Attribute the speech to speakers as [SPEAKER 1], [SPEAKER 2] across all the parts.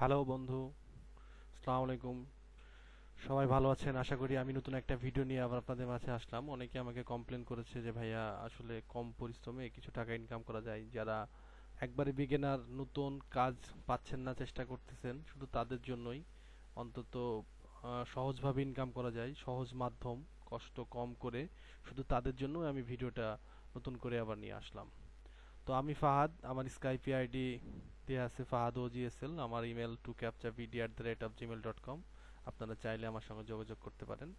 [SPEAKER 1] Hello বন্ধু, আসসালামু আলাইকুম। সবাই ভালো আছেন আশা করি। আমি নতুন একটা ভিডিও নিয়ে আবার আপনাদের মাঝে আসলাম। অনেকে আমাকে কমপ্লেন করেছে যে ভাইয়া আসলে কম পরিশ্রমে কিছু টাকা ইনকাম করা যায়। যারা একবারে বিগিনার, নতুন কাজ পাচ্ছেন না, চেষ্টা করতেছেন, শুধু তাদের জন্যই অন্তত সহজভাবে ইনকাম করা যায়, সহজ মাধ্যম, কষ্ট কম করে, শুধু তাদের জন্য আমি ভিডিওটা নতুন করে আবার নিয়ে আসলাম। তো আমি ফাহাদ, আমার স্কাইপি আইডি দেওয়া আছে ফাহাদ ওজিএসএল, আমার ইমেল tucaptchavid@gmail.com। আপনারা চাইলে আমার সঙ্গে যোগাযোগ করতে পারেন।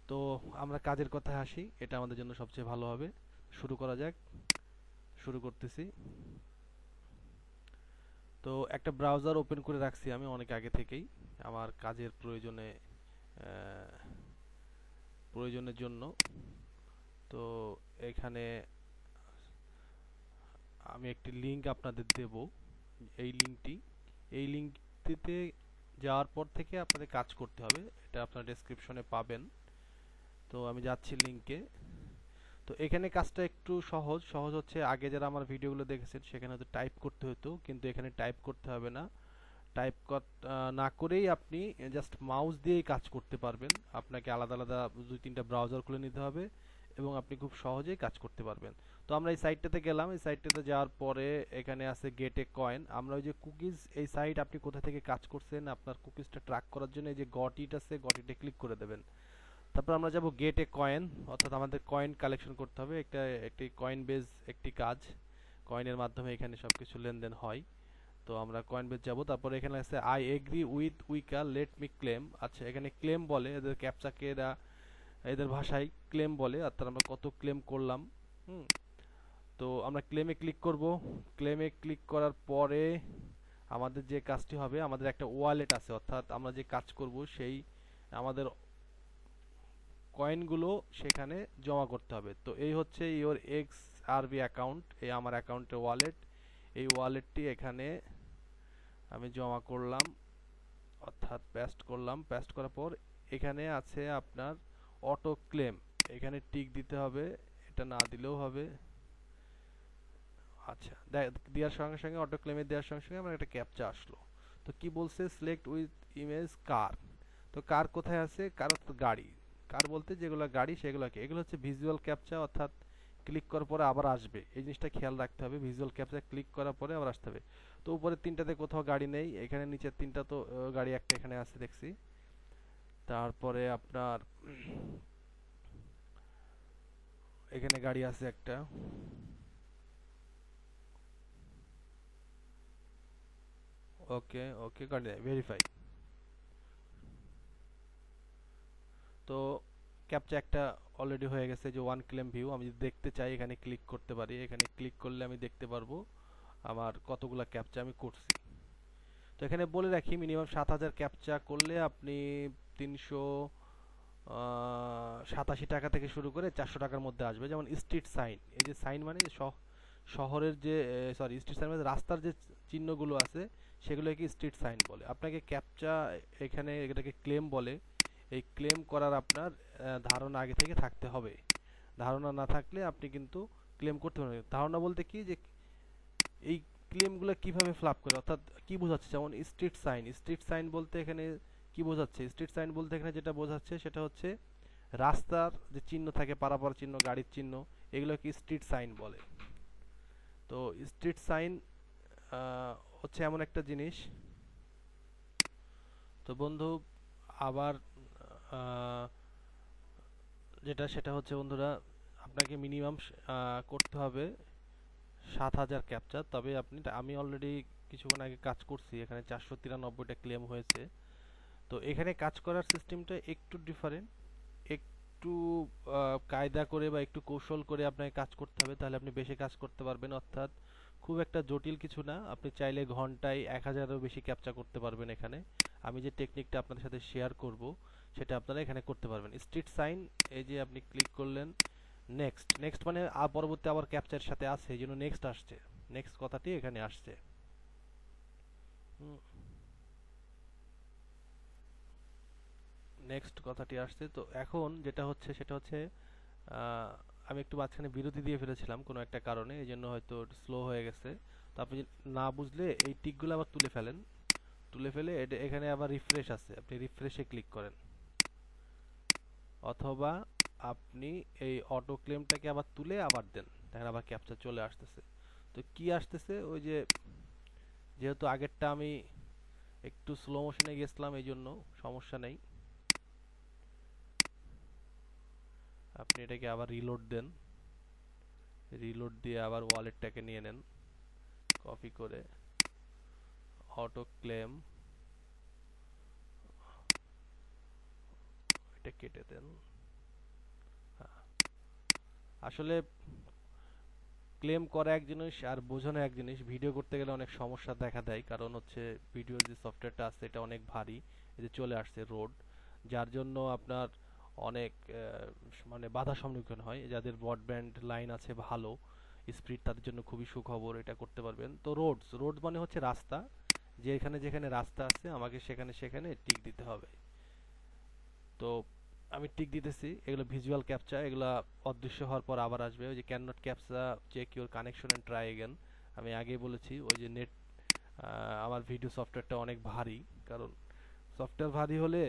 [SPEAKER 1] তো আমরা কাজের কথায় আসি, এটা আমাদের জন্য সবচেয়ে ভালো হবে। শুরু করা যাক। শুরু করতেছি। তো একটা ব্রাউজার ওপেন করে রাখছি আমি অনেক আগে থেকেই, আমার কাজের প্রয়োজনের জন্য। তো এখানে আমি একটি লিংক আপনাদের দেব। এই লিংকটি এই লিংকটিতে যাওয়ার পর থেকে আপনাদের কাজ করতে হবে, এটা আপনার ডেসক্রিপশনে পাবেন। তো আমি যাচ্ছি লিংকে। তো এখানে কাজটা একটু সহজ সহজ হচ্ছে, আগে যারা আমার ভিডিওগুলো দেখেছেন সেখানে হয়তো টাইপ করতে হতো, কিন্তু এখানে টাইপ করতে হবে না। টাইপ না করেই আপনি জাস্ট মাউস দিয়েই কাজ করতে পারবেন। আপনাকে আলাদা আলাদা দুই তিনটা ব্রাউজার খুলে নিতে হবে এবং আপনি খুব সহজেই কাজ করতে পারবেন। তো আমরা এই সাইটটাতে গেলাম। এই সাইটটাতে যাওয়ার পরে এখানে আছে গেট এ কয়েন। আমরা ওই যে কুকিজ, এই সাইট আপনি কোথা থেকে কাজ করছেন আপনার কুকিজটা ট্র্যাক করার জন্য এই যে গট ইট আছে, গট ইটে ক্লিক করে দেবেন। তারপর আমরা যাব গেট এ কয়েন, অর্থাৎ আমাদের কয়েন কালেকশন করতে হবে। একটি কয়েন বেজ, একটি কাজ, কয়েনের মাধ্যমে এখানে সবকিছু লেনদেন হয়। তো আমরা কয়েন বেচ যাব। তারপরে এখানে আছে আই এগ্রি উইথ উইকা লেট মি ক্লেম। আচ্ছা, এখানে ক্লেম বলে, এদের ক্যাপচাকে এরা এদের ভাষায় ক্লেম বলে, অর্থাৎ আমরা কত ক্লেম করলাম। হুম। তো আমরা ক্লেমে ক্লিক করব। ক্লেমে ক্লিক করার পরে আমাদের যে কাজটি হবে, আমাদের একটা ওয়ালেট আছে, অর্থাৎ আমরা যে কাজ করব সেই আমাদের কয়েনগুলো সেখানে জমা করতে হবে। তো এই হচ্ছে ইওর এক্স আরবি অ্যাকাউন্ট, এই আমার অ্যাকাউন্টের ওয়ালেট। এই ওয়ালেটটি এখানে আমি জমা করলাম, অর্থাৎ পেস্ট করলাম। পেস্ট করার পর এখানে আছে আপনার অটো ক্লেম, এখানে টিক দিতে হবে, এটা না দিলেও হবে। আচ্ছা, দেওয়ার সঙ্গে সঙ্গে অটো ক্লেমে দেওয়ার সঙ্গে সঙ্গে আমার একটা ক্যাপচা আসলো। তো কি বলছে, সিলেক্ট উইথ ইমেজ কার। তো কার কোথায় আছে, কার তো গাড়ি। কার বলতে যেগুলো গাড়ি সেগুলোকে, এগুলো হচ্ছে ভিজুয়াল ক্যাপচা, অর্থাৎ ক্লিক করার পরে আবার আসবে, এই জিনিসটা খেয়াল রাখতে হবে। ভিজুয়াল ক্যাপচা ক্লিক করার পরে আবার আসতে হবে। তো উপরের তিনটাতে কোথাও গাড়ি নেই, এখানে নিচের তিনটা তো গাড়ি একটা এখানে আছে দেখছি। তারপরে আপনার এখানে গাড়ি আছে একটা। ওকে ওকে, গাড়ি নেই, ভেরিফাই। তো ক্যাপচা একটা অলরেডি হয়ে গেছে, যে ওয়ান ক্লেম ভিউ। আমি যদি দেখতে চাই এখানে ক্লিক করতে পারি, এখানে ক্লিক করলে আমি দেখতে পারবো আমার কতগুলা ক্যাপচা আমি করছি। তো এখানে বলে রাখি, মিনিমাম 7,000 ক্যাপচা করলে আপনি 387 টাকা থেকে শুরু করে 400 টাকার মধ্যে আসবে। যেমন স্ট্রিট সাইন, এই যে সাইন মানে শহরের যে, সরি, স্ট্রিট সাইন মানে রাস্তার যে চিহ্নগুলো আছে সেগুলোকে স্ট্রিট সাইন বলে। আপনাকে ক্যাপচা এখানে এটাকে ক্লেম বলে। এই ক্লেম করার আপনার ধারণা আগে থেকে থাকতে হবে। ধারণা না থাকলে আপনি কিন্তু ক্লেম করতে পারবেন। ধারণা বলতে কি, যে এই ক্লেমগুলো কিভাবে ফ্লাপ করে, অর্থাৎ কি বোঝাচ্ছে, যেমন স্ট্রিট সাইন। স্ট্রিট সাইন বলতে এখানে কি বোঝাচ্ছে, স্ট্রিট সাইন বলতে এখানে যেটা বোঝাচ্ছে সেটা হচ্ছে রাস্তার যে চিহ্ন থাকে, পারাপার চিহ্ন, গাড়ির চিহ্ন, এগুলোকে স্ট্রিট সাইন বলে। তো স্ট্রিট সাইন হচ্ছে এমন একটা জিনিস। তো বন্ধু, আবার আহ, যেটা সেটা হচ্ছে বন্ধুরা, আপনাকে মিনিমাম করতে হবে 7,000 ক্যাপচার। তবে আমি অলরেডি কিছুক্ষণ আগে কাজ করছি, এখানে 493টা ক্লেম হয়েছে। তো এখানে কাজ করার সিস্টেমটা একটু ডিফারেন্ট, একটু কায়দা করে বা একটু কৌশল করে আপনাকে কাজ করতে হবে, তাহলে আপনি বেশি কাজ করতে পারবেন। অর্থাৎ খুব একটা জটিল কিছু না, আপনি চাইলে ঘন্টায় 1,000-এরও বেশি ক্যাপচা করতে পারবেন এখানে। আমি যে টেকনিকটা আপনাদের সাথে শেয়ার করব সেটা আপনারা এখানে করতে পারবেন। স্ট্রিট সাইন, এই যে আপনি ক্লিক করলেন, নেক্সট। নেক্সট মানে পরবর্তী আবার ক্যাপচার সাথে আছে, এই জন্য নেক্সট আসছে, নেক্সট কথাটি এখানে আসছে। নেক্সট কথাটি আসছে। তো এখন যেটা হচ্ছে সেটা হচ্ছে, আহ, আমি একটু মাঝখানে বিরতি দিয়ে ফেলেছিলাম কোনো একটা কারণে, এই জন্য হয়তো স্লো হয়ে গেছে। তো আপনি না বুঝলে এই টিকগুলো আবার তুলে ফেলেন। তুলে ফেলে এখানে আবার রিফ্রেশ আছে, আপনি রিফ্রেশে ক্লিক করেন, অথবা আপনি এই অটো ক্লেমটাকে আবার তুলে আবার দেন, দেখেন আবার ক্যাপচা চলে আসতেছে। তো কি আসতেছে, ওই যে যেহেতু আগেরটা আমি একটু স্লো মোশনে গেছিলাম এই জন্য সমস্যা নেই, আপনি এটাকে আবার রিলোড দেন, রিলোড দিয়ে আবার ওয়ালেটটাকে নিয়ে নেন, কপি করে অটো ক্লেম এটা কেটে দেন। আসলে ক্লেম করা এক জিনিস আর বোঝানো এক জিনিস, ভিডিও করতে গেলে অনেক সমস্যা দেখা দেয়, কারণ হচ্ছে ভিডিওর যে সফটওয়্যারটা আছে এটা অনেক ভারী, এই যে চলে আসছে রোড, যার জন্য আপনার অনেক মানে বাধা সম্মুখীন হয়। যাদের ব্রডব্যান্ড লাইন আছে ভালো স্পিড, তাদের জন্য খুবই সুখবর, এটা করতে পারবেন। তো রোড মানে হচ্ছে রাস্তা, যেখানে যেখানে রাস্তা আছে আমাকে সেখানে সেখানে টিক দিতে হবে। তো আমি টিক দিতেছি, এগুলো ভিজুয়াল ক্যাপচা, এগুলো অদৃশ্য হওয়ার পর আবার আসবে। ওই যে can not captcha check your connection and try again, আমি আগেই বলেছি ওই যে নেট, আমার ভিডিও সফটওয়্যারটা অনেক ভারী, কারণ সফটওয়্যার ভারী হলে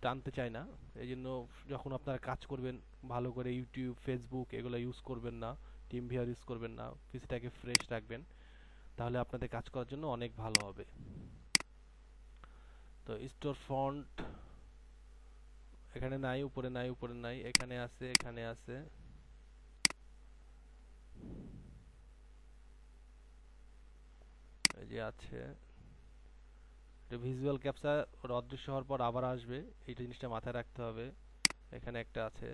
[SPEAKER 1] টানতে চায় না। এই জন্য যখন আপনারা কাজ করবেন ভালো করে ইউটিউব ফেসবুক এগুলো ইউজ করবেন না, টিম ভিআর ইউজ করবেন না, পিসিটাকে ফ্রেশ রাখবেন, তাহলে আপনাদের কাজ করার জন্য অনেক ভালো হবে। তো স্টোর ফন্ট এখানে নাই, উপরে নাই, উপরে নাই, এখানে আছে, এখানে আছে, এই যে আছে। এটা ভিজুয়াল ক্যাপচা অদৃশ্য হওয়ার পর আবার আসবে, এই জিনিসটা মাথায় রাখতে হবে। এখানে একটা আছে।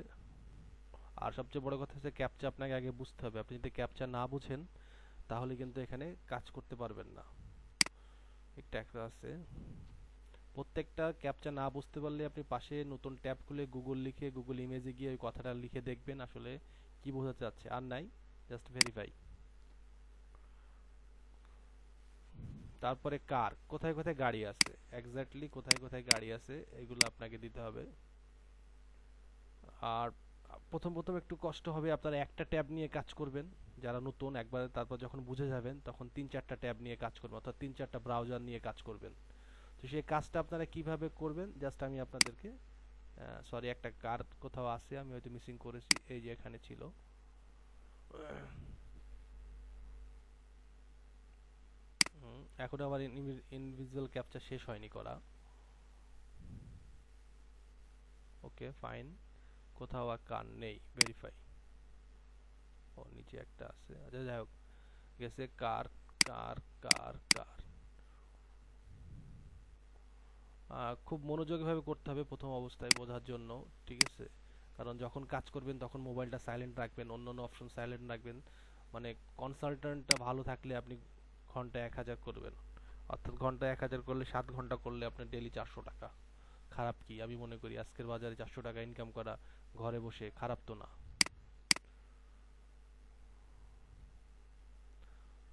[SPEAKER 1] আর সবচেয়ে বড় কথা হচ্ছে ক্যাপচা আপনাকে আগে বুঝতে হবে, আপনি যদি ক্যাপচা না বুঝেন তাহলে কিন্তু এখানে কাজ করতে পারবেন না। একটা আছে, প্রত্যেকটা ক্যাপচা না বুঝতে পারলে আপনি পাশে নতুন ট্যাব খুলে গুগল লিখে গুগল ইমেজে গিয়ে ওই কথাটা লিখে দেখবেন আসলে কি বোঝাতে চাচ্ছে, আর নাই জাস্ট ভেরিফাই। তারপরে কার, কোথায় কোথায় গাড়ি আছে, এক্স্যাক্টলি কোথায় কোথায় গাড়ি আছে এগুলো আপনাকে দিতে হবে। আর প্রথম প্রথম একটু কষ্ট হবে, আপনারা একটা ট্যাব নিয়ে কাজ করবেন যারা নতুন, একবার তারপর যখন বুঝে যাবেন তখন 3-4টা ট্যাব নিয়ে কাজ করবেন, অর্থাৎ 3-4টা ব্রাউজার নিয়ে কাজ করবেন। তো সেই কাজটা আপনারা কিভাবে করবেন জাস্ট আমি আপনাদেরকে, সরি একটা কার কোথাও আছে আমি হয়তো মিসিং করেছি, এই যে এখানে ছিল। এখন আমার ইনভিজিবল ক্যাপচা শেষ হয়নি করা, ওকে ফাইন, কোথাও আর কার নেই, ভেরিফাই। ও নিচে একটা আছে, আচ্ছা যাই হোক, গেছে কার, কার, কার, কার। খুব মনোযোগীভাবে করতে হবে প্রথম অবস্থায় বোঝার জন্য, ঠিক আছে? কারণ যখন কাজ করবেন তখন মোবাইলটা সাইলেন্ট রাখবেন, অন্যান্য অপশন সাইলেন্ট রাখবেন। মানে কনসালটেন্টটা ভালো থাকলে আপনি ঘন্টায় 1000 করবেন, অর্থাৎ ঘন্টায় 1000 করলে 7 ঘন্টা করলে আপনার ডেইলি 400 টাকা। খারাপ কি? আমি মনে করি আজকের বাজারে 400 টাকা ইনকাম করা ঘরে বসে খারাপ তো না।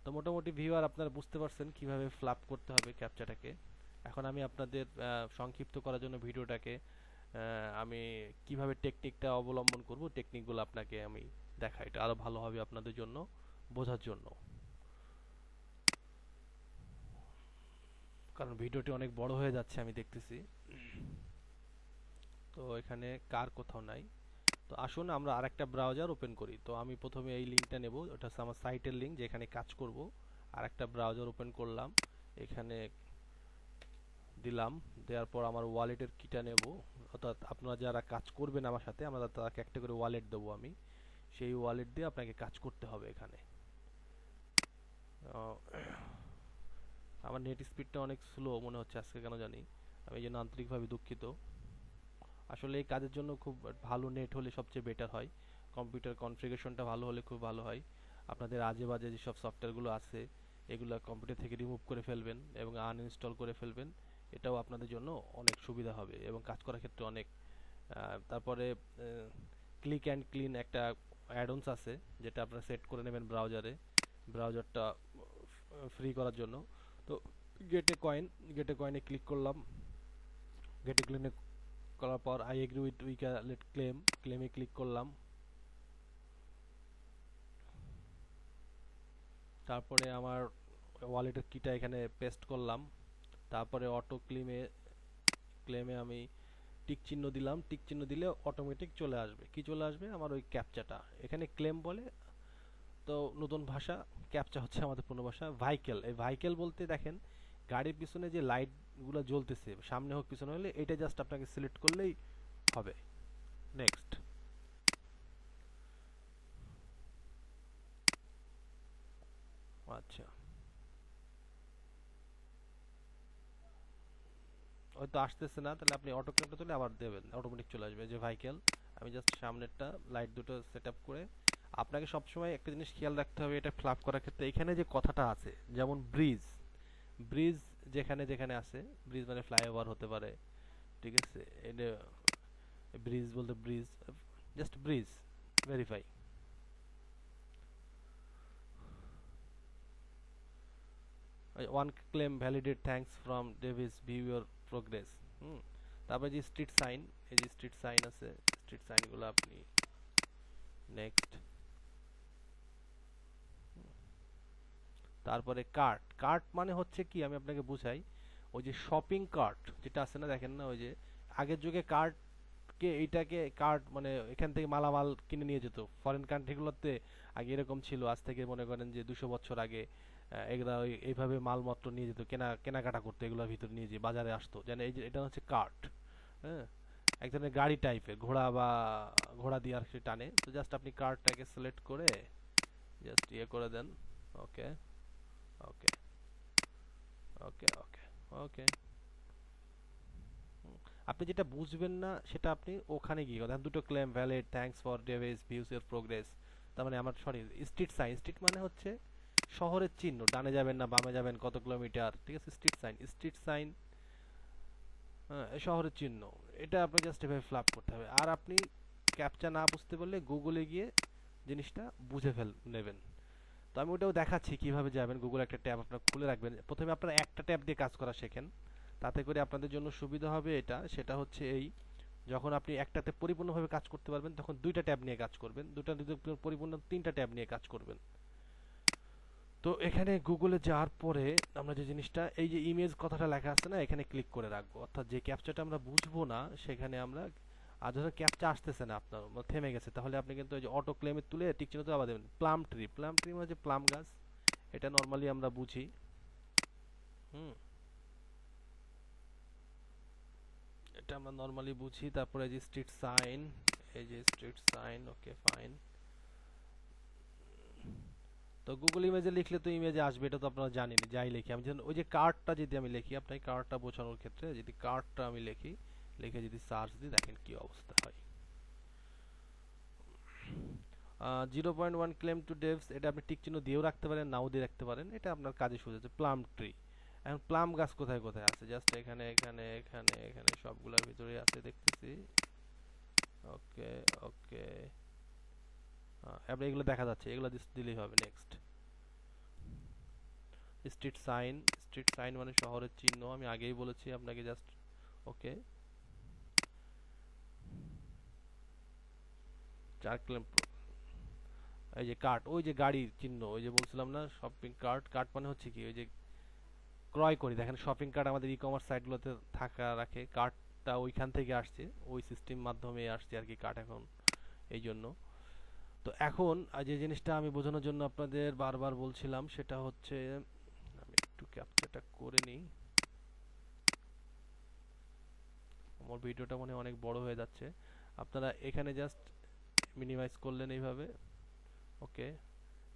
[SPEAKER 1] তো মোটামুটি ভিউয়ার আপনারা বুঝতে পারছেন কিভাবে ফ্লাপ করতে হবে ক্যাপচাটাকে। এখন আমি আপনাদের সংক্ষিপ্ত করার জন্য ভিডিওটাকে আমি কিভাবে টেকনিকটা অবলম্বন করব টেকনিকগুলো আপনাকে আমি দেখাই, এটা আরো ভালো হবে আপনাদের জন্য বোঝার জন্য, কারণ ভিডিওটি অনেক বড় হয়ে যাচ্ছে আমি দেখতেছি। তো এখানে কার কোথাও নাই। তো আসুন আমরা আরেকটা ব্রাউজার ওপেন করি। তো আমি প্রথমে এই লিঙ্কটা নেব, ওটা হচ্ছে আমার সাইটের লিঙ্ক যেখানে কাজ করব। আরেকটা ব্রাউজার ওপেন করলাম, এখানে দিলাম, দেওয়ার পর আমার ওয়ালেটের কিটা নেব, অর্থাৎ আপনারা যারা কাজ করবেন আমার সাথে আমরা তাদেরকে একটা করে ওয়ালেট দেবো আমি, সেই ওয়ালেট দিয়ে আপনাকে কাজ করতে হবে এখানে। আমার নেট স্পিডটা অনেক স্লো মনে হচ্ছে আজকে কেন জানি, আমি এই জন্য আন্তরিকভাবে দুঃখিত। আসলে এই কাজের জন্য খুব ভালো নেট হলে সবচেয়ে বেটার হয়, কম্পিউটার কনফিগারেশনটা ভালো হলে খুব ভালো হয়। আপনাদের আজে বাজে যেসব সফটওয়্যারগুলো আছে এগুলো কম্পিউটার থেকে রিমুভ করে ফেলবেন এবং আনইনস্টল করে ফেলবেন, এটাও আপনাদের জন্য অনেক সুবিধা হবে এবং কাজ করার ক্ষেত্রে অনেক। তারপরে ক্লিক অ্যান্ড ক্লিন একটা অ্যাডঅনস আছে যেটা আপনারা সেট করে নেবেন ব্রাউজারে, ব্রাউজারটা ফ্রি করার জন্য। তো গেটে কয়েনে ক্লিক করলাম, গেটে ক্লিনে করার পর আই এগ্রি উইথ উইকালেট ক্লেমে ক্লিক করলাম। তারপরে আমার ওয়ালেটের কিটা এখানে পেস্ট করলাম, তারপরে অটো ক্লেমে আমি টিক চিহ্ন দিলাম, টিক চিহ্ন দিলে অটোমেটিক চলে আসবে, কি চলে আসবে, আমার ওই ক্যাপচাটা। এখানে ক্লেম বলে, তো নতুন ভাষা, ক্যাপচা হচ্ছে আমাদের পূর্ণ ভাষা। ভাইকেল, এই ভাইকেল বলতে দেখেন গাড়ির পিছনে যে লাইটগুলো জ্বলতেছে, সামনে হোক পিছনে হলে, এটা জাস্ট আপনাকে সিলেক্ট করলেই হবে। নেক্সট। আচ্ছা, হয়তো আসতেছে না, তাহলে আপনি অটো ক্লেমটা তুলে আবার দেবেন, অটোমেটিক চলে আসবে। যে ভাইকেল, আমি জাস্ট সামনেরটা লাইট দুটো সেট আপ করে, আপনাকে সবসময় একটা জিনিস খেয়াল রাখতে হবে এটা ফ্লাপ করার ক্ষেত্রে, এখানে যে কথাটা আছে, যেমন ব্রিজ, ব্রিজ যেখানে যেখানে আছে, ব্রিজ মানে ফ্লাইওভার হতে পারে, ঠিক আছে, এটা ব্রিজ বলতে bridge, just bridge verify. One claim validate, thanks from Davis, view your progress. Hmm. তারপরে যে স্ট্রিট সাইন, এই যে স্ট্রিট সাইন আছে, স্ট্রিট সাইনগুলো আপনি নেক্সট। তারপরে কার্ট, কার্ট মানে হচ্ছে কি, আমি আপনাকে বুঝাই, ওই যে শপিং কার্ট যেটা আছে না, দেখেন না, ওই যে আগের যুগে কার্ট কে, এইটাকে কার্ট মানে এখান থেকে মালামাল কিনে নিয়ে যেত ফরেন কান্ট্রিগুলোতে, আগে এরকম ছিল, আজ থেকে মনে করেন যে 200 বছর আগে এগুলা এইভাবে মালপত্র নিয়ে যেত, কেনাকাটা করতো, এগুলোর ভিতর নিয়ে যে বাজারে আসতো, যেন এই যে এটা হচ্ছে কার্ট। হ্যাঁ, এক ধরনের গাড়ি টাইপের, ঘোড়া বা ঘোড়া দিয়ে আর কি টানে, তো জাস্ট আপনি কার্টটাকে সিলেক্ট করে জাস্ট ইয়ে করে দেন। ওকে, ওকে, ওকে, ওকে, ওকে। আপনি যেটা বুঝবেন না সেটা আপনি ওখানে গিয়ে দেখেন, দুটো claim valid, thanks for Davis, views your progress. তার মানে আমার, সরি, স্ট্রিট সাইন, স্ট্রিট মানে হচ্ছে শহরের চিহ্ন, ডানে যাবেন না বামে যাবেন কত কিলোমিটার, ঠিক আছে, স্ট্রিট সাইন, স্ট্রিট সাইন, হ্যাঁ, শহরের চিহ্ন। এটা আপনি জাস্ট এভাবে ফ্লাপ করতে হবে। আর আপনি ক্যাপচা না বুঝতে পারলে গুগলে গিয়ে জিনিসটা বুঝে নেবেন। তো আমি ওটাও দেখাচ্ছি কিভাবে যাবেন। গুগল একটা ট্যাব আপনার খুলে রাখবেন, প্রথমে আপনার একটা ট্যাব দিয়ে কাজ করা শেখেন, তাতে করে আপনাদের জন্য সুবিধা হবে। এটা সেটা হচ্ছে এই, যখন আপনি একটাতে পরিপূর্ণভাবে কাজ করতে পারবেন তখন দুইটা ট্যাব নিয়ে কাজ করবেন, দুটা যদি পরিপূর্ণ তিনটা ট্যাব নিয়ে কাজ করবেন। তো এখানে গুগলে যাওয়ার পরে আমরা যে জিনিসটা, এই যে ইমেজ কথাটা লেখা আছে না, এখানে ক্লিক করে রাখবো, অর্থাৎ যে ক্যাপচাটা আমরা বুঝবো না সেখানে আমরা, আর ধরুন ক্যাপচা আসতেছে না আপনার, থেমে গেছে, তাহলে আপনি কিন্তু ওই যে অটো ক্লেমে তুলে টিক চিহ্ন আবার দেবেন। প্লাম ট্রি, প্লাম ট্রি মানে যে প্লাম গাছ, এটা নর্মালি আমরা বুঝি। হুম, এটা আমরা নর্মালি বুঝি। তারপরে যে স্ট্রিট সাইন, এই যে স্ট্রিট সাইন, ওকে ফাইন। তো গুগল ইমেজে লিখলে তো ইমেজে আসবে, এটা তো আপনারা জানেন। যাই লিখি আমি, যেমন ওই যে কার্ডটা যদি আমি লিখি, আপনাকে কার্ডটা বোঝানোর ক্ষেত্রে যদি কার্ডটা আমি লিখি, লিখে যদি সার্চ দিই, দেখেন কি অবস্থা হয়। 0.1 ক্লেম টু ডেভস, এটা আপনি টিক চিহ্ন দিয়েও রাখতে পারেন, নাও দিয়ে রাখতে পারেন, এটা আপনার কাজে সুবিধা। প্লাম ট্রি, এখন প্লাম গাছ কোথায় কোথায় আছে, জাস্ট এখানে এখানে এখানে এখানে সবগুলোর ভিতরে আছে দেখতেছি। ওকে, ওকে, আপনি এগুলো দেখা যাচ্ছে, এগুলো দিলেই হবে। Next. Street sign, street sign মানে শহরের চিহ্ন, আমি আগেই বলেছি আপনাকে, জাস্ট ওকে। 4 ক্লেম, এই যে কার্ট, ওই যে গাড়ির চিহ্ন, ওই যে বলছিলাম না শপিং কার্ট, কার্ট মানে হচ্ছে কি, ওই যে ক্রয় করি, দেখেন শপিং কার্ট আমাদের ই কমার্স সাইটগুলোতে থাকা রাখে, কার্টটা ওইখান থেকে আসছে, ওই সিস্টেম মাধ্যমে আসছে আর কি কার্ট এখন, এই জন্য। তো এখন যে জিনিসটা আমি বোঝানোর জন্য আপনাদের বারবার বলছিলাম সেটা হচ্ছে, আমি একটু ক্যাপচারটা করে নিই, আমার ভিডিওটা মনে হয় অনেক বড় হয়ে যাচ্ছে। আপনারা এখানে জাস্ট মিনিমাইজ করলেন এইভাবে, ওকে,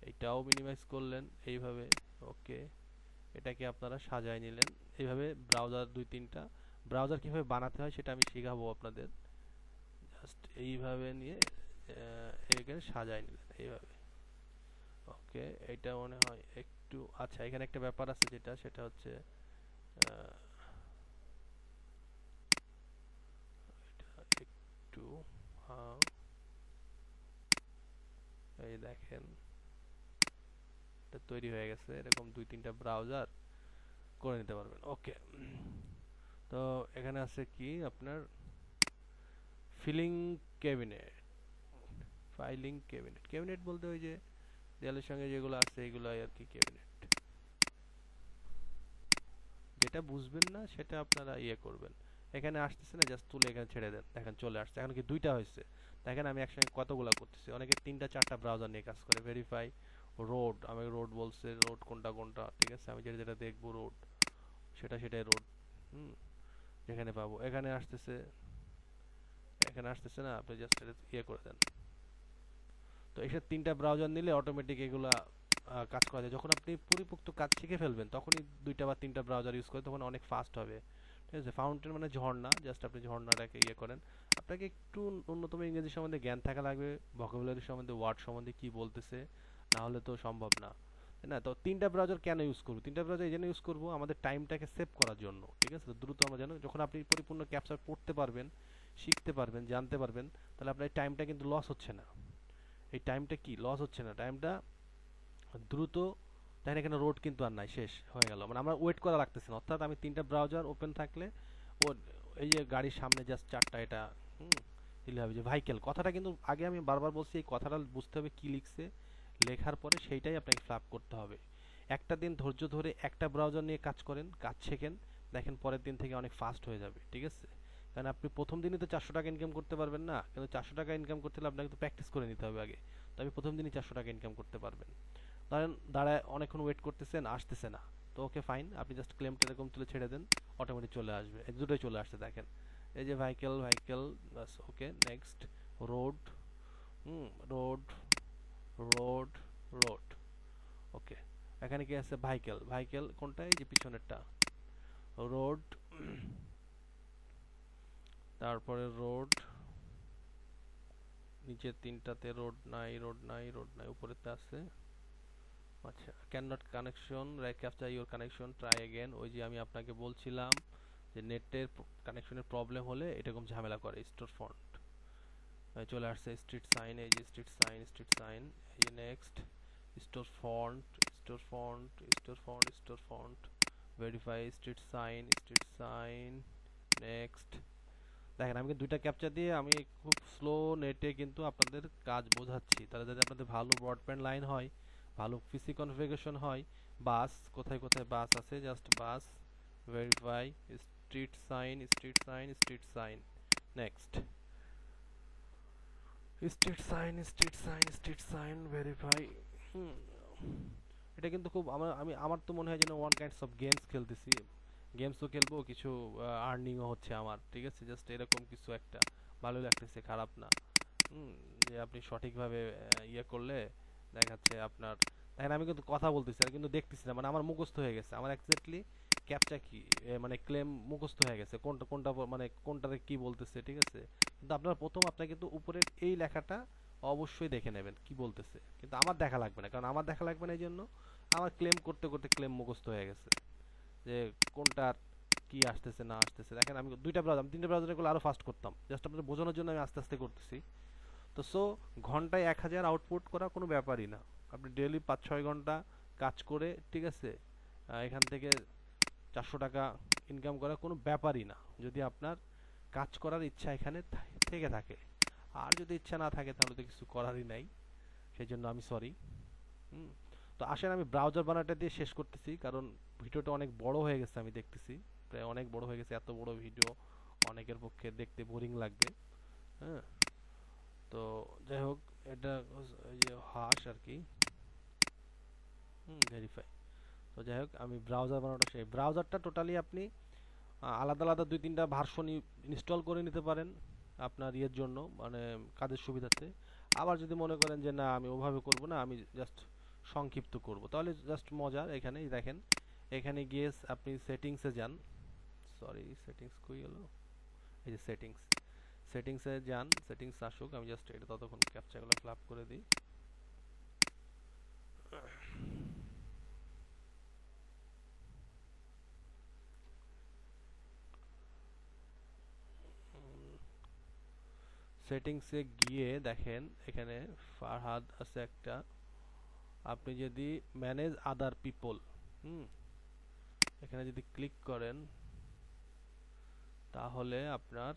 [SPEAKER 1] এইটাও মিনিমাইজ করলেন এইভাবে, ওকে, এটাকে আপনারা সাজায় নিলেন এইভাবে। ব্রাউজার 2-3টা ব্রাউজার কিভাবে বানাতে হয় সেটা আমি শেখাবো আপনাদের, জাস্ট এইভাবে নিয়ে এখানে সাজায় নিলেন এইভাবে, ওকে। এটা মনে হয় একটু, আচ্ছা, এখানে একটা ব্যাপার আছে যেটা, সেটা হচ্ছে এটা একটু, হ্যাঁ, এই দেখেন এটা তৈরি হয়ে গেছে, এরকম 2-3টা ব্রাউজার করে নিতে পারবেন, ওকে। তো এখানে আছে কি আপনার feeling cabinet, filing cabinet, cabinet বলতে ওই যে দেয়ালের সঙ্গে যেগুলো আছে এগুলো আর কি ক্যাবিনেট, যেটা বুঝবেন না সেটা আপনারা ইয়ে করবেন। এখানে আসতেছে না, জাস্ট তুলে এখানে ছেড়ে দেন, দেখেন চলে আসছে। এখন কি দুইটা হয়েছে? দেখেন আমি একসঙ্গে কতগুলা করতেছি। অনেকে তিনটা চারটা ব্রাউজার নিয়ে কাজ করে। ভেরিফাই, রোড, আমাকে রোড বলছে, রোড কোনটা কোনটা, ঠিক আছে, আমি যেটা যেটা দেখবো রোড সেটাই রোড। হুম, যেখানে পাবো এখানে আসতেছে, এখানে আসতেছে না, আপনি জাস্ট ইয়ে করে দেন। তো এসব তিনটা ব্রাউজার নিলে অটোমেটিক এগুলা কাজ করা যায়। যখন আপনি পরিপূর্ণ কাজ শিখে ফেলবেন তখনই দুইটা বা তিনটা ব্রাউজার ইউজ করে, তখন অনেক ফাস্ট হবে। ঠিক আছে, ফাউন্টেন মানে ঝর্ণা, জাস্ট আপনি ঝর্ণাটাকে ইয়ে করেন। আপনাকে একটু ন্যূনতম ইংরেজি সম্বন্ধে জ্ঞান থাকা লাগবে, ভোকাবুলারি সম্বন্ধে, ওয়ার্ড সম্বন্ধে কি বলতেছে, না হলে তো সম্ভব না, তাই না? তো তিনটা ব্রাউজার কেন ইউজ করবো? তিনটা ব্রাউজার এই জন্য ইউজ করবো, আমাদের টাইমটাকে সেভ করার জন্য। ঠিক আছে, তো দ্রুত আমরা যেন, যখন আপনি পরিপূর্ণ ক্যাপচার পড়তে পারবেন, শিখতে পারবেন, জানতে পারবেন, তাহলে আপনার এই টাইমটা কিন্তু লস হচ্ছে না। এই টাইমটা কি লস হচ্ছে না, টাইমটা দ্রুত। দেখেন এখানে রোড কিন্তু আর নাই, শেষ হয়ে গেল, মানে আমরা ওয়েট করা লাগতেছে না। অর্থাৎ আমি তিনটা ব্রাউজার ওপেন থাকলে ও এই যে গাড়ির সামনে জাস্ট চারটা এটা দিলে হবে। যে ভাইকেল কথাটা কিন্তু আগে আমি বারবার বলছি, এই কথাটা বুঝতে হবে কি লিখছে, লেখার পরে সেইটাই আপনাকে ফ্ল্যাপ করতে হবে। একটা দিন ধৈর্য ধরে একটা ব্রাউজার নিয়ে কাজ করেন, কাজ শেখেন, দেখেন পরের দিন থেকে অনেক ফাস্ট হয়ে যাবে। ঠিক আছে, কারণ আপনি প্রথম দিনই তো 400 টাকা ইনকাম করতে পারবেন না, কিন্তু 400 টাকা ইনকাম করতে হলে আপনাকে তো প্র্যাকটিস করে নিতে হবে আগে। তো আমি প্রথম দিনই 400 টাকা ইনকাম করতে পারবেন। ধরেন দাঁড়ায় অনেকক্ষণ ওয়েট করতেছেন, আসতেছে না, তো ওকে ফাইন, আপনি জাস্ট ক্লেমটা এরকম তুলে ছেড়ে দেন, অটোমেটিক চলে আসবে। এক দুটোই চলে আসছে দেখেন, এই যে vehicle vehicle, bus okay. Next road, road road road, okay. এখানে কি আছে? ভাইকেল, ভাইকেল কোনটা? এই যে পিছনেরটা, রোড, তারপরে রোড, নিচের তিনটাতে রোড নাই, রোড নাই, রোড নাই, উপরেতে আছে। আচ্ছা, can not connection capture your connection, try again. ওই যে আমি আপনাকে বলছিলাম যে নেটের কানেকশনের প্রবলেম হলে এরকম ঝামেলা করে। স্টোর ফন্ট চলে আসছে, স্ট্রিট সাইন, এই যে স্ট্রিট সাইন, স্ট্রিট সাইন, এই যে next storefront, storefront, storefront, storefront, verify, street sign, street sign, next. দেখেন আমি কিন্তু দুইটা ক্যাপচা দিয়ে আমি খুব স্লো নেটে কিন্তু আপনাদের কাজ বোঝাচ্ছি, তাহলে যদি আপনাদের ভালো ব্রডব্যান্ড লাইন হয়, ভালো পিসি কনফিগারেশন হয়। বাস কোথায় কোথায় বাস আছে, just bus, verify, street sign, street sign, street sign, next street sign, street sign, street sign, verify. এটা কিন্তু খুব আমার তো মনে হয় যেন ওয়ান কাইন্ডস অফ গেমস খেলতেছি। গেমসও খেলবো, কিছু আর্নিংও হচ্ছে আমার। ঠিক আছে, জাস্ট এরকম কিছু একটা ভালো লাগতেছে, খারাপ না। যে আপনি সঠিকভাবে ইয়ে করলে দেখাচ্ছে আপনার। দেখেন আমি কিন্তু কথা বলতেছি আর কিন্তু দেখতেছি না, মানে আমার মুখস্থ হয়ে গেছে, আমার এক্স্যাক্টলি ক্যাপচা কি মানে ক্লেম মুখস্থ হয়ে গেছে, কোনটা কোনটা মানে কোনটাতে কি বলতেছে। ঠিক আছে, কিন্তু আপনার প্রথম আপনার কিন্তু উপরের এই লেখাটা অবশ্যই দেখে নেবেন কি বলতেছে, কিন্তু আমার দেখা লাগবে না, কারণ আমার দেখা লাগবে না এই জন্য আমার ক্লেম করতে করতে ক্লেম মুখস্থ হয়ে গেছে যে কোনটার কি আসতেছে না আসতেছে। দেখেন আমি দুইটা ব্রাউজার, তিনটা ব্রাউজারে গুলো আরো ফাস্ট করতাম, জাস্ট আপনাদের বোঝানোর জন্য আমি আস্তে আস্তে করতেছি। তো সো ঘন্টায় 1000 আউটপুট করা কোনো ব্যাপারই না। আপনি ডেইলি 5-6 ঘন্টা কাজ করে, ঠিক আছে, এখান থেকে 400 টাকা ইনকাম করা কোনো ব্যাপারই না, যদি আপনার কাজ করার ইচ্ছা এখানে থেকে থাকে। আর যদি ইচ্ছা না থাকে তাহলে তো কিছু করারই নাই, সেই জন্য আমি সরি। হুম, তো আসেন আমি ব্রাউজার বানাটা দিয়ে শেষ করতেছি, কারণ ভিডিওটা অনেক বড় হয়ে গেছে, আমি দেখতেছি প্রায় অনেক বড় হয়ে গেছে। এত বড় ভিডিও অনেকের পক্ষে দেখতে বোরিং লাগবে। হ্যাঁ, তো যাই হোক, এটা ওই যে হাস আর কি, ভেরিফাই। তো যাই হোক, আমি ব্রাউজার বানানোটা, সেই ব্রাউজারটা টোটালি আপনি আলাদা আলাদা 2-3টা ভার্সন ইনস্টল করে নিতে পারেন আপনার ইয়ের জন্য, মানে কাজের সুবিধাতে। আবার যদি মনে করেন যে না আমি ওভাবে করব না, আমি জাস্ট সংক্ষিপ্ত করব, তাহলে জাস্ট মজার। এখানেই দেখেন, এখানে গিয়ে আপনি সেটিংসে যান। সরি, সেটিংস কই গেল? এই যে সেটিংস, সেটিংসে যান, সেটিংস আসুক, আমি জাস্ট এটা ততক্ষণ ক্যাপচাগুলো ফ্ল্যাপ করে দিই। সেটিংসে গিয়ে দেখেন এখানে ফারহাদ আছে একটা, আপনি যদি ম্যানেজ আদার পিপল, এখানে যদি ক্লিক করেন তাহলে আপনার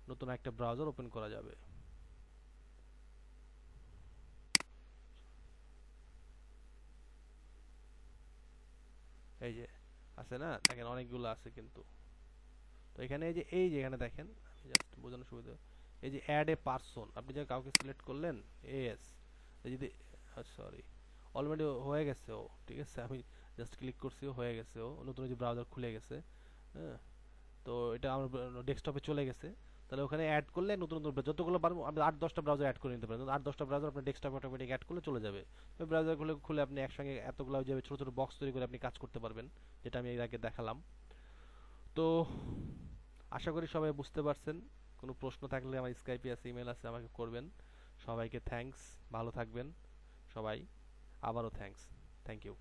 [SPEAKER 1] নতুন একটা ব্রাউজার ওপেন করা যাবে। এই যে আছে না, দেখেন অনেকগুলো আছে কিন্তু। তো এখানে এই যে এখানে দেখেন, আমি জাস্ট বোঝানোর সুবিধা, এই যে অ্যাড এ পারসন, আপনি যে কাউকে সিলেক্ট করলেন, এস, যদি, সরি, অলরেডি হয়ে গেছে ও, ঠিক আছে, আমি জাস্ট ক্লিক করছি, ও হয়ে গেছে, ও নতুন যে ব্রাউজার খুলে গেছে। হ্যাঁ, তো এটা আমার ডেস্কটপে চলে গেছে। তাহলে ওখানে অ্যাড করলে নতুন নতুন যতগুলো পারবো আপনি 8-10টা ব্রাউজার অ্যাড করে নিতে পারেন, 8-10টা ব্রাউজার আপনার ডেস্কটপে অটোমেটিক অ্যাড করলে চলে যাবে। ওই ব্রাউজার খুলে খুলে আপনি একসঙ্গে এতগুলো যে ছোট ছোট বক্স তৈরি করে আপনি কাজ করতে পারবেন, যেটা আমি এর আগে দেখালাম। তো আশা করি সবাই বুঝতে পারছেন। কোনো প্রশ্ন থাকলে আমার স্কাইপে আছে, ইমেল আছে, আমাকে করবেন। সবাইকে থ্যাঙ্কস, ভালো থাকবেন সবাই, আবারও থ্যাঙ্কস, থ্যাংক ইউ।